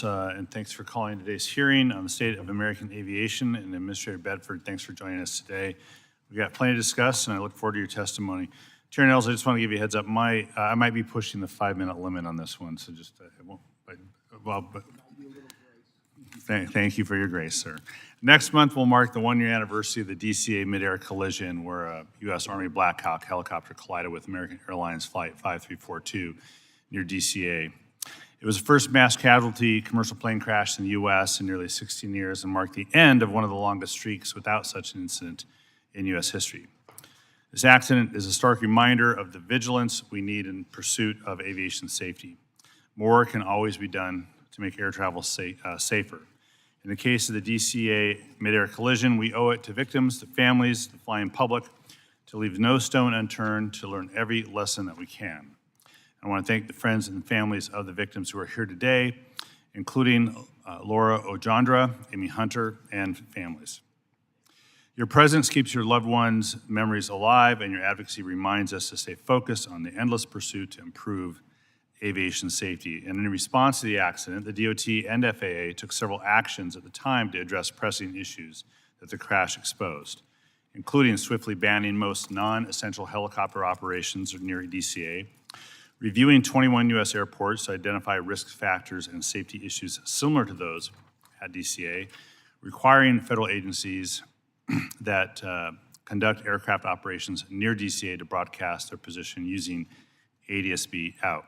And thanks for calling today's hearing on the state of American aviation. And Administrator Bedford, thanks for joining us today. We've got plenty to discuss, and I look forward to your testimony. Chair Nels, I just want to give you a heads up. I might be pushing the 5-minute limit on this one, so just it won't. Thank you for your grace, sir. Next month will mark the 1-year anniversary of the DCA mid-air collision where a U.S. Army Black Hawk helicopter collided with American Airlines Flight 5342 near DCA. It was the first mass casualty commercial plane crash in the U.S. in nearly 16 years and marked the end of one of the longest streaks without such an incident in U.S. history. This accident is a stark reminder of the vigilance we need in pursuit of aviation safety. More can always be done to make air travel safer. In the case of the DCA mid-air collision, we owe it to victims, to families, the flying public, to leave no stone unturned to learn every lesson that we can. I want to thank the friends and families of the victims who are here today, including Laura Ojandra, Amy Hunter, and families. Your presence keeps your loved ones' memories alive, and your advocacy reminds us to stay focused on the endless pursuit to improve aviation safety. And in response to the accident, the DOT and FAA took several actions at the time to address pressing issues that the crash exposed, including swiftly banning most non-essential helicopter operations near DCA, reviewing 21 U.S. airports to identify risk factors and safety issues similar to those at DCA, requiring federal agencies that conduct aircraft operations near DCA to broadcast their position using ADS-B out.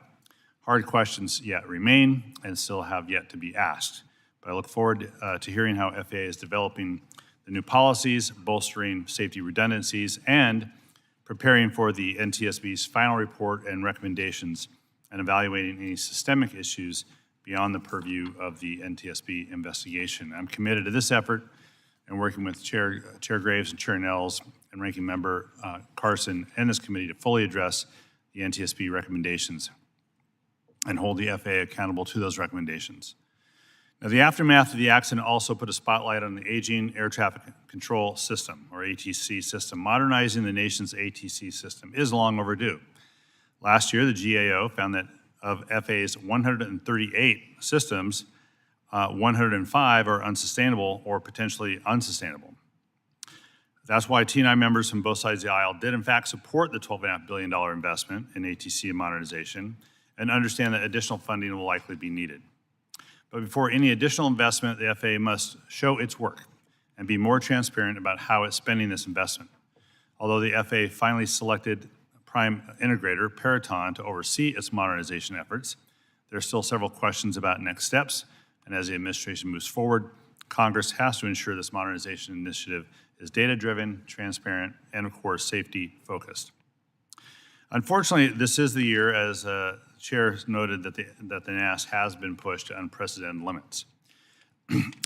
Hard questions yet remain and still have yet to be asked, but I look forward to hearing how FAA is developing the new policies, bolstering safety redundancies, and preparing for the NTSB's final report and recommendations and evaluating any systemic issues beyond the purview of the NTSB investigation. I'm committed to this effort and working with Chair Graves and Chair Nels and Ranking Member Carson and this committee to fully address the NTSB recommendations and hold the FAA accountable to those recommendations. Now, the aftermath of the accident also put a spotlight on the aging air traffic control system, or ATC system. Modernizing the nation's ATC system is long overdue. Last year, the GAO found that of FAA's 138 systems, 105 are unsustainable or potentially unsustainable. That's why T&I members from both sides of the aisle did in fact support the $12.5 billion investment in ATC and modernization and understand that additional funding will likely be needed. But before any additional investment, the FAA must show its work and be more transparent about how it's spending this investment. Although the FAA finally selected prime integrator Peraton to oversee its modernization efforts, there are still several questions about next steps, and as the administration moves forward, Congress has to ensure this modernization initiative is data-driven, transparent, and of course, safety-focused. Unfortunately, this is the year, as Chair noted, that the NAS has been pushed to unprecedented limits.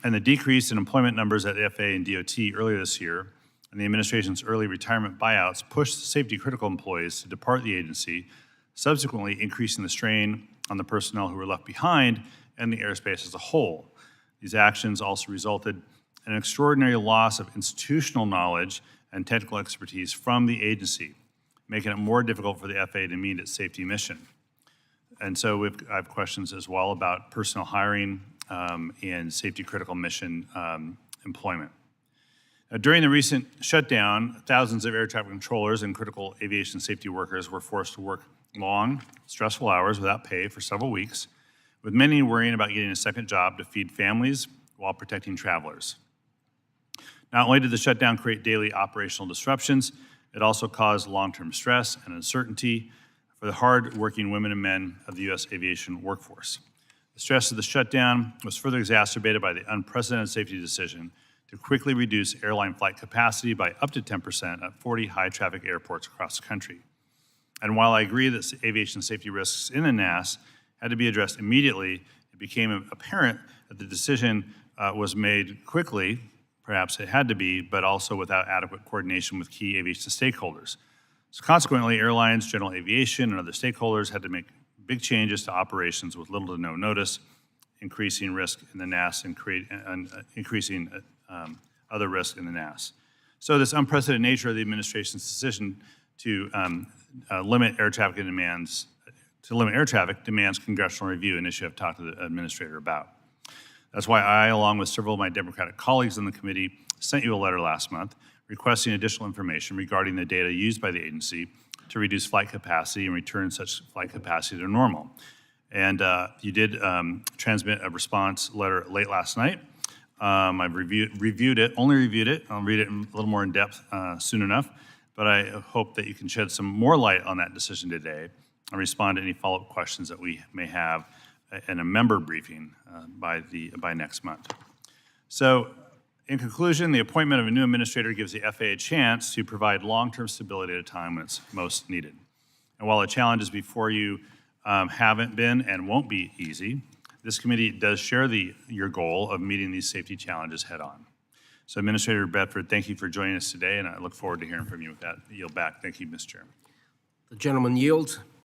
And the decrease in employment numbers at FAA and DOT earlier this year and the administration's early retirement buyouts pushed safety-critical employees to depart the agency, subsequently increasing the strain on the personnel who were left behind and the airspace as a whole. These actions also resulted in an extraordinary loss of institutional knowledge and technical expertise from the agency, making it more difficult for the FAA to meet its safety mission. And so I have questions as well about personnel hiring and safety-critical mission employment. During the recent shutdown, thousands of air traffic controllers and critical aviation safety workers were forced to work long, stressful hours without pay for several weeks, with many worrying about getting a second job to feed families while protecting travelers. Not only did the shutdown create daily operational disruptions, it also caused long-term stress and uncertainty for the hard-working women and men of the U.S. aviation workforce. The stress of the shutdown was further exacerbated by the unprecedented safety decision to quickly reduce airline flight capacity by up to 10% at 40 high-traffic airports across the country. And while I agree that aviation safety risks in the NAS had to be addressed immediately, it became apparent that the decision was made quickly, perhaps it had to be, but also without adequate coordination with key aviation stakeholders. So consequently, airlines, general aviation, and other stakeholders had to make big changes to operations with little to no notice, increasing risk in the NAS and increasing other risk in the NAS. So this unprecedented nature of the administration's decision to limit air traffic demands congressional review, an issue I've talked to the administrator about. That's why I, along with several of my Democratic colleagues on the committee, sent you a letter last month requesting additional information regarding the data used by the agency to reduce flight capacity and return such flight capacity to normal. And you did transmit a response letter late last night. I've reviewed it. I'll read it a little more in depth soon enough, but I hope that you can shed some more light on that decision today and respond to any follow-up questions that we may have in a member briefing by next month. So, in conclusion, the appointment of a new administrator gives the FAA a chance to provide long-term stability at a time when it's most needed. And while the challenges before you haven't been and won't be easy, this committee does share your goal of meeting these safety challenges head-on. So, Administrator Bedford, thank you for joining us today, and I look forward to hearing from you with that. I yield back. Thank you, Mr. Chair. The gentleman yields.